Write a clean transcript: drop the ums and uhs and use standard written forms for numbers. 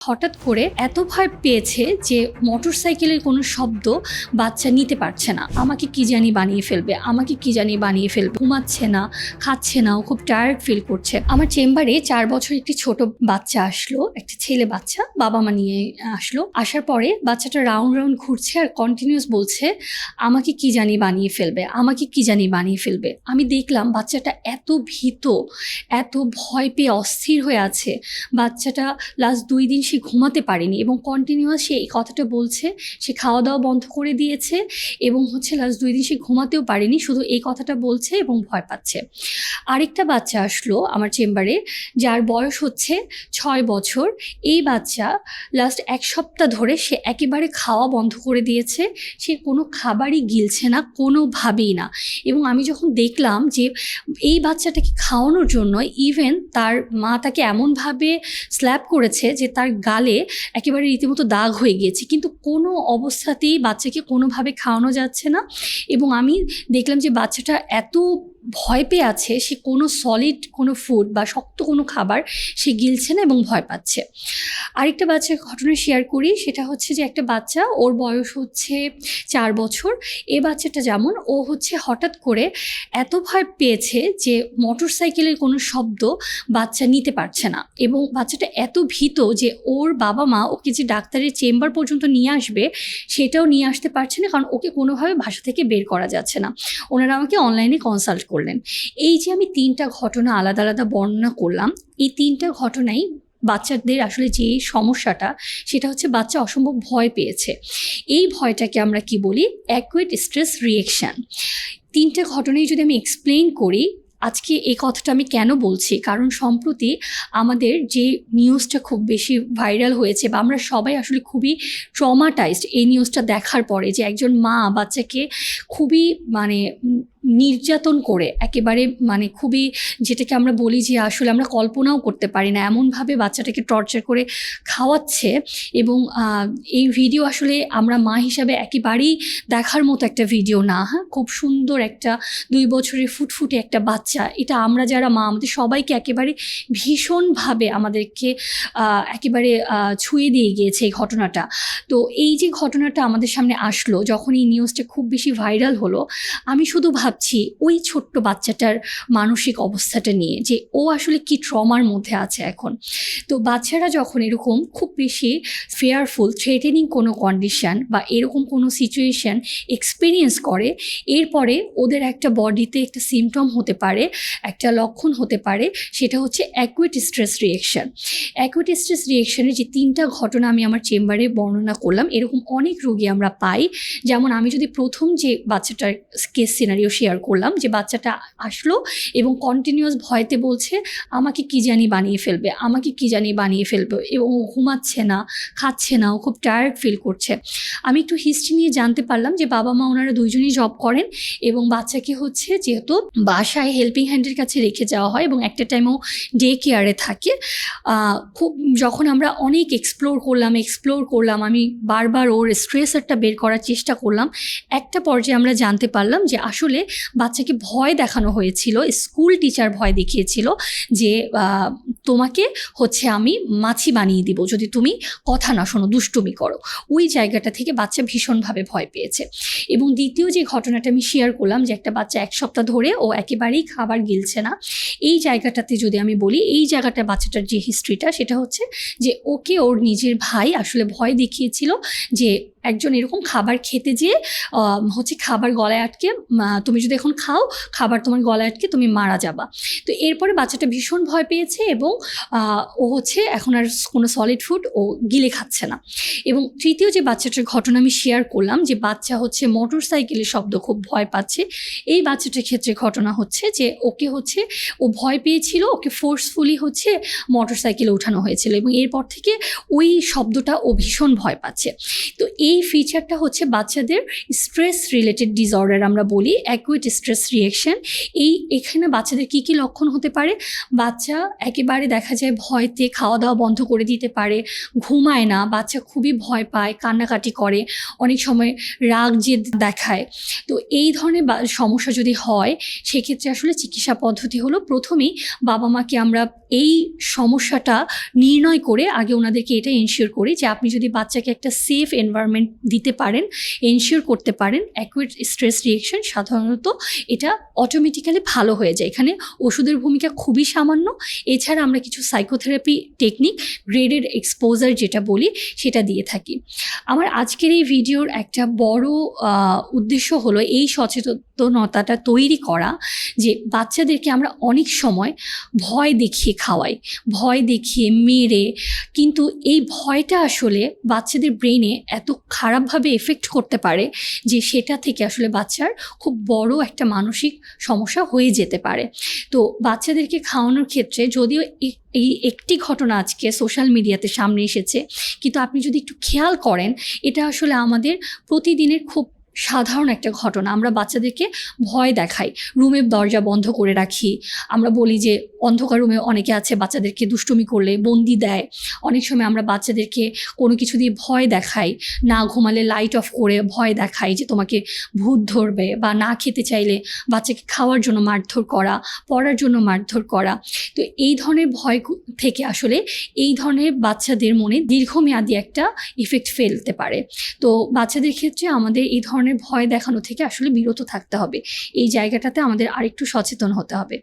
হঠাৎ করে এত ভয় পেয়েছে যে মোটরসাইকেলের কোনো শব্দ বাচ্চা নিতে পারছে না। আমাকে কি জানি বানিয়ে ফেলবে, আমাকে কি জানি বানিয়ে ফেলবে। ঘুমাচ্ছে না, খাচ্ছে না, ও খুব টায়ার্ড ফিল করছে। আমার চেম্বারে 4 বছর একটি ছোট বাচ্চা আসলো, একটা ছেলে বাচ্চা, বাবা মা নিয়ে আসলো। আসার পরে বাচ্চাটা রাউন্ড রাউন্ড ঘুরছে আর কন্টিনিউয়াস বলছে আমাকে কি জানি বানিয়ে ফেলবে, আমাকে কি জানি বানিয়ে ফেলবে। আমি দেখলাম বাচ্চাটা এত ভীত, এত ভয় পেয়ে অস্থির হয়ে আছে। বাচ্চাটা লাস্ট 2 দিন সে ঘুমাতে পারেনি এবং কন্টিনিউয়াস সে এই কথাটা বলছে। সে খাওয়া দাওয়া বন্ধ করে দিয়েছে এবং লাস্ট 2 দিন সে ঘুমাতেও পারেনি, শুধু এই কথাটা বলছে এবং ভয় পাচ্ছে। আরেকটা বাচ্চা আসলো আমার চেম্বারে, যার বয়স 6 বছর। এই বাচ্চা লাস্ট 1 সপ্তাহ ধরে সে একেবারে খাওয়া বন্ধ করে দিয়েছে। সে কোনো খাবারই গিলছে না, কোনোভাবেই না। এবং আমি যখন দেখলাম যে এই বাচ্চাটাকে খাওয়ানোর জন্য ইভেন তার মা তাকে এমনভাবে স্ল্যাপ করেছে যে তার গালে একেবারে রীতিমতো দাগ হয়ে গিয়েছে, কিন্তু কোনো অবস্থাতেই বাচ্চাকে কোনোভাবে খাওয়ানো যাচ্ছে না। এবং আমি দেখলাম যে বাচ্চাটা এত ভয় পেয়ে আছে, সে কোনো সলিড কোনো ফুড বা শক্ত কোনো খাবার সে গিলছে না এবং ভয় পাচ্ছে। আরেকটা বাচ্চার ঘটনা শেয়ার করি, সেটা যে একটা বাচ্চা, ওর বয়স 4 বছর। এই বাচ্চাটা যেমন, ও হঠাৎ করে এত ভয় পেয়েছে যে মোটরসাইকেলের কোনো শব্দ বাচ্চা নিতে পারছে না এবং বাচ্চাটা এত ভীত যে ওর বাবা মা ওকে যে ডাক্তারের চেম্বার পর্যন্ত নিয়ে আসবে সেটাও নিয়ে আসতে পারছে না, কারণ ওকে কোনোভাবে বাসা থেকে বের করা যাচ্ছে না। ওনারা আমাকে অনলাইনে কনসাল্ট করলেন। এই যে আমি 3টা ঘটনা আলাদা আলাদা বর্ণনা করলাম, এই 3টা ঘটনাই বাচ্চাদের আসলে যে সমস্যাটা, সেটা বাচ্চা অসম্ভব ভয় পেয়েছে। এই ভয়টাকে আমরা কি বলি? অ্যাকুয়েট স্ট্রেস রিঅ্যাকশন। 3টা ঘটনাই যদি আমি এক্সপ্লেইন করি, আজকে এই কথাটা আমি কেন বলছি, কারণ সম্প্রতি আমাদের যে নিউজটা খুব বেশি ভাইরাল হয়েছে বা আমরা সবাই আসলে খুবই ট্রমাটাইজড এই নিউজটা দেখার পরে, যে একজন মা বাচ্চাকে খুবই নির্যাতন করে, একেবারে খুবই, যেটাকে আমরা বলি যে আসলে আমরা কল্পনাও করতে পারি না, এমনভাবে বাচ্চাটাকে টর্চার করে খাওয়াচ্ছে। এবং এই ভিডিও আসলে আমরা মা হিসাবে একেবারেই দেখার মতো একটা ভিডিও না। হ্যাঁ, খুব সুন্দর একটা 2 বছরের ফুটফুটে একটা বাচ্চা, এটা আমরা যারা মা, আমাদের সবাইকে একেবারে ভীষণভাবে আমাদেরকে একেবারে ছুঁয়ে দিয়ে গিয়েছে এই ঘটনাটা। তো এই যে ঘটনাটা আমাদের সামনে আসলো, যখন এই নিউজটা খুব বেশি ভাইরাল হলো, আমি শুধু ভাবছি ওই ছোট্ট বাচ্চাটার মানসিক অবস্থাটা নিয়ে, যে ও আসলে কি ট্রমার মধ্যে আছে এখন। তো বাচ্চারা যখন এরকম খুব বেশি ফেয়ারফুল, থ্রেটেনিং কোনো কন্ডিশন বা এরকম কোনো সিচুয়েশন এক্সপিরিয়েন্স করে, এরপরে ওদের একটা বডিতে একটা সিমটম হতে পারে, একটা লক্ষণ হতে পারে, সেটা অ্যাকুয়েট স্ট্রেস রিঅ্যাকশন। অ্যাকুয়েট স্ট্রেস রিঅ্যাকশনের যে 3টা ঘটনা আমি আমার চেম্বারে বর্ণনা করলাম, এরকম অনেক রোগী আমরা পাই। যেমন আমি যদি প্রথম যে বাচ্চাটার কেস সিনারিও শেয়ার করলাম, যে বাচ্চাটা আসলো এবং কন্টিনিউয়াস ভয়তে বলছে আমাকে কি জানি বানিয়ে ফেলবে, আমাকে কি জানি বানিয়ে ফেলবে, এবং ও ঘুমাচ্ছে না, খাচ্ছে না, ও খুব টায়ার্ড ফিল করছে। আমি একটু হিস্ট্রি নিয়ে জানতে পারলাম যে বাবা মা ওনারা 2জনই জব করেন এবং বাচ্চাকে যেহেতু বাসায় হেল্পিং হ্যান্ডের কাছে রেখে যাওয়া হয় এবং একটা টাইমও ডে কেয়ারে থাকে। খুব যখন আমরা অনেক এক্সপ্লোর করলাম, আমি বারবার ওর স্ট্রেসারটা বের করার চেষ্টা করলাম। একটা পর্যায়ে আমরা জানতে পারলাম যে আসলে বাচ্চাকে ভয় দেখানো হয়েছিল, স্কুল টিচার ভয় দেখিয়েছিল যে তোমাকে আমি মাছি বানিয়ে দিব যদি তুমি কথা না শোনো, দুষ্টুমি করো। ওই জায়গাটা থেকে বাচ্চা ভীষণভাবে ভয় পেয়েছে। এবং দ্বিতীয় যে ঘটনাটা আমি শেয়ার করলাম, যে একটা বাচ্চা 1 সপ্তাহ ধরে ও একেবারেই খাবার গিলছে না, এই জায়গাটাতে যদি আমি বলি, এই জায়গাটা বাচ্চাটার যে হিস্ট্রিটা, সেটা যে ওকে ওর নিজের ভাই আসলে ভয় দেখিয়েছিল যে একজন এরকম খাবার খেতে যেয়ে খাবার গলায় আটকে, তুমি যদি এখন খাও, খাবার তোমার গলায় আটকে তুমি মারা যাবা। তো এরপরে বাচ্চাটা ভীষণ ভয় পেয়েছে এবং ও এখন আর কোনো সলিড ফুড ও গিলে খাচ্ছে না। এবং তৃতীয় যে বাচ্চাটার ঘটনা আমি শেয়ার করলাম, যে বাচ্চা মোটরসাইকেলের শব্দ খুব ভয় পাচ্ছে, এই বাচ্চাটার ক্ষেত্রে ঘটনা যে ওকে ও ভয় পেয়েছিল, ওকে ফোর্সফুলি মোটরসাইকেলে উঠানো হয়েছিল এবং এরপর থেকে ওই শব্দটা ও ভীষণ ভয় পাচ্ছে। তো এই ফিচারটা হচ্ছে বাচ্চাদের স্ট্রেস রিলেটেড ডিসঅর্ডার আমরা বলি, অ্যাকুইট স্ট্রেস রিয়েকশন। এখানে বাচ্চাদের কী কী লক্ষণ হতে পারে? বাচ্চা একেবারে দেখা যায় ভয়তে খাওয়া দাওয়া বন্ধ করে দিতে পারে, ঘুমায় না, বাচ্চা খুবই ভয় পায়, কান্নাকাটি করে, অনেক সময় রাগ জেদ দেখায়। তো এই ধরনের সমস্যা যদি হয়, সেক্ষেত্রে আসলে চিকিৎসা পদ্ধতি হলো প্রথমেই বাবা মাকে আমরা এই সমস্যাটা নির্ণয় করে আগে ওনাদেরকে এটা এনশিওর করি যে আপনি যদি বাচ্চাকে একটা সেফ এনভায়রনমেন্ট দিতে পারেন, এনশিওর করতে পারেন, অ্যাকুইট স্ট্রেস রিয়েকশন সাধারণত এটা অটোমেটিক্যালি ভালো হয়ে যায়। এখানে ওষুধের ভূমিকা খুবই সামান্য। এছাড়া আমরা কিছু সাইকোথেরাপি টেকনিক, গ্রেডেড এক্সপোজার যেটা বলি, সেটা দিয়ে থাকি। আমার আজকের এই ভিডিওর একটা বড় উদ্দেশ্য হলো এই সচেতনতাটা তৈরি করা যে বাচ্চাদেরকে আমরা অনেক সময় ভয় দেখিয়ে খাওয়াই, ভয় দেখিয়ে মেরে, কিন্তু এই ভয়টা আসলে বাচ্চাদের ব্রেনে এত খারাপভাবে এফেক্ট করতে পারে যে সেটা থেকে আসলে বাচ্চার খুব বড় একটা মানসিক সমস্যা হয়ে যেতে পারে। তো বাচ্চাদেরকে খাওয়ানোর ক্ষেত্রে যদিও এই একটি ঘটনা আজকে সোশ্যাল মিডিয়াতে সামনে এসেছে, কিন্তু আপনি যদি একটু খেয়াল করেন এটা আসলে আমাদের প্রতিদিনের খুব সাধারণ একটা ঘটনা। আমরা বাচ্চাদেরকে ভয় দেখাই, রুমের দরজা বন্ধ করে রাখি, আমরা বলি যে অন্ধকার রুমে অনেকে আছে বাচ্চাদেরকে দুষ্টুমি করলে বন্দি দেয়। অনেক সময় আমরা বাচ্চাদেরকে কোনো কিছু দিয়ে ভয় দেখাই, না ঘুমালে লাইট অফ করে ভয় দেখাই যে তোমাকে ভূত ধরবে, বা না খেতে চাইলে বাচ্চাকে খাওয়ার জন্য মারধর করা, পড়ার জন্য মারধর করা। তো এই ধরনের ভয় থেকে আসলে এই ধরনের বাচ্চাদের মনে দীর্ঘমেয়াদী একটা ইফেক্ট ফেলতে পারে। তো বাচ্চাদের ক্ষেত্রে আমাদের এই ধরনের ভয় দেখানো থেকে আসলে বিরত থাকতে হবে। এই জায়গাটাতে আমাদের আরেকটু সচেতন হতে হবে।